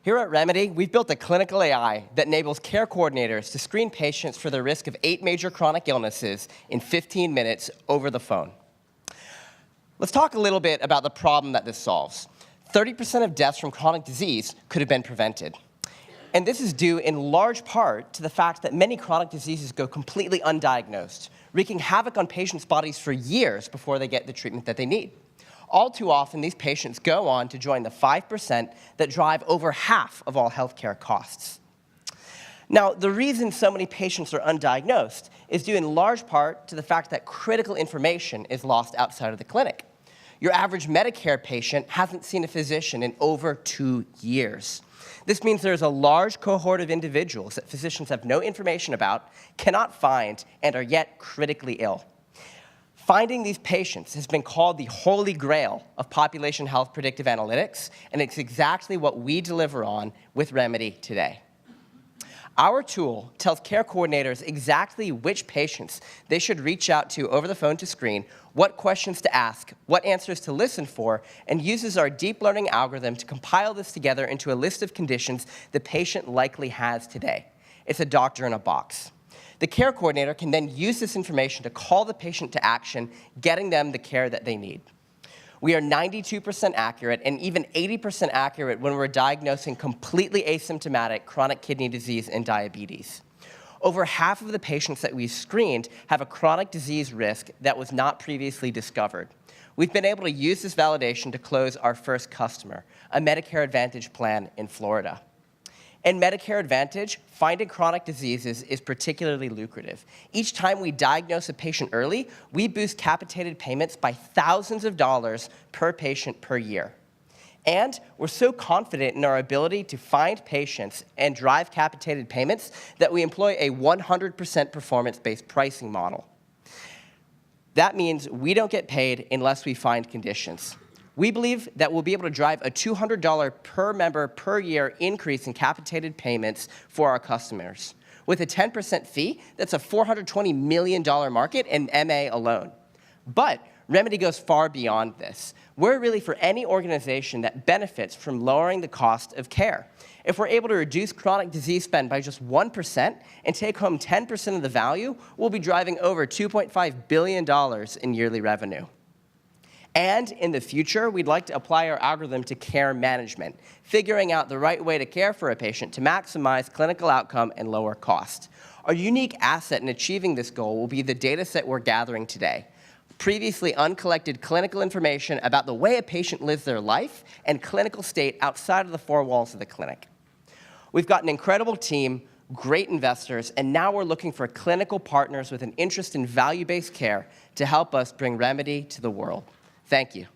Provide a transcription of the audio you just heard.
Here at Remedy, we've built a clinical AI that enables care coordinators to screen patients for the risk of 8 major chronic illnesses in 15 minutes over the phone. Let's talk a little bit about the problem that this solves. 30% of deaths from chronic disease could have been prevented. And this is due in large part to the fact that many chronic diseases go completely undiagnosed, wreaking havoc on patients' bodies for years before they get the treatment that they need. All too often, these patients go on to join the 5% that drive over half of all healthcare costs. Now, the reason so many patients are undiagnosed is due in large part to the fact that critical information is lost outside of the clinic. Your average Medicare patient hasn't seen a physician in over 2 years. This means there's a large cohort of individuals that physicians have no information about, cannot find, and are yet critically ill. Finding these patients has been called the holy grail of population health predictive analytics, and it's exactly what we deliver on with Remedy today. Our tool tells care coordinators exactly which patients they should reach out to over the phone to screen, what questions to ask, what answers to listen for, and uses our deep learning algorithm to compile this together into a list of conditions the patient likely has today. It's a doctor in a box. The care coordinator can then use this information to call the patient to action, getting them the care that they need. We are 92% accurate and even 80% accurate when we're diagnosing completely asymptomatic chronic kidney disease and diabetes. Over half of the patients that we've screened have a chronic disease risk that was not previously discovered. We've been able to use this validation to close our first customer, a Medicare Advantage plan in Florida. In Medicare Advantage, finding chronic diseases is particularly lucrative. Each time we diagnose a patient early, we boost capitated payments by thousands of dollars per patient per year. And we're so confident in our ability to find patients and drive capitated payments that we employ a 100% performance-based pricing model. That means we don't get paid unless we find conditions. We believe that we'll be able to drive a $200 per member per year increase in capitated payments for our customers. With a 10% fee, that's a $420 million market in MA alone. But Remedy goes far beyond this. We're really for any organization that benefits from lowering the cost of care. If we're able to reduce chronic disease spend by just 1% and take home 10% of the value, we'll be driving over $2.5 billion in yearly revenue. And in the future, we'd like to apply our algorithm to care management, figuring out the right way to care for a patient to maximize clinical outcome and lower cost. Our unique asset in achieving this goal will be the data set we're gathering today. Previously uncollected clinical information about the way a patient lives their life and clinical state outside of the 4 walls of the clinic. We've got an incredible team, great investors, and now we're looking for clinical partners with an interest in value-based care to help us bring Remedy to the world. Thank you.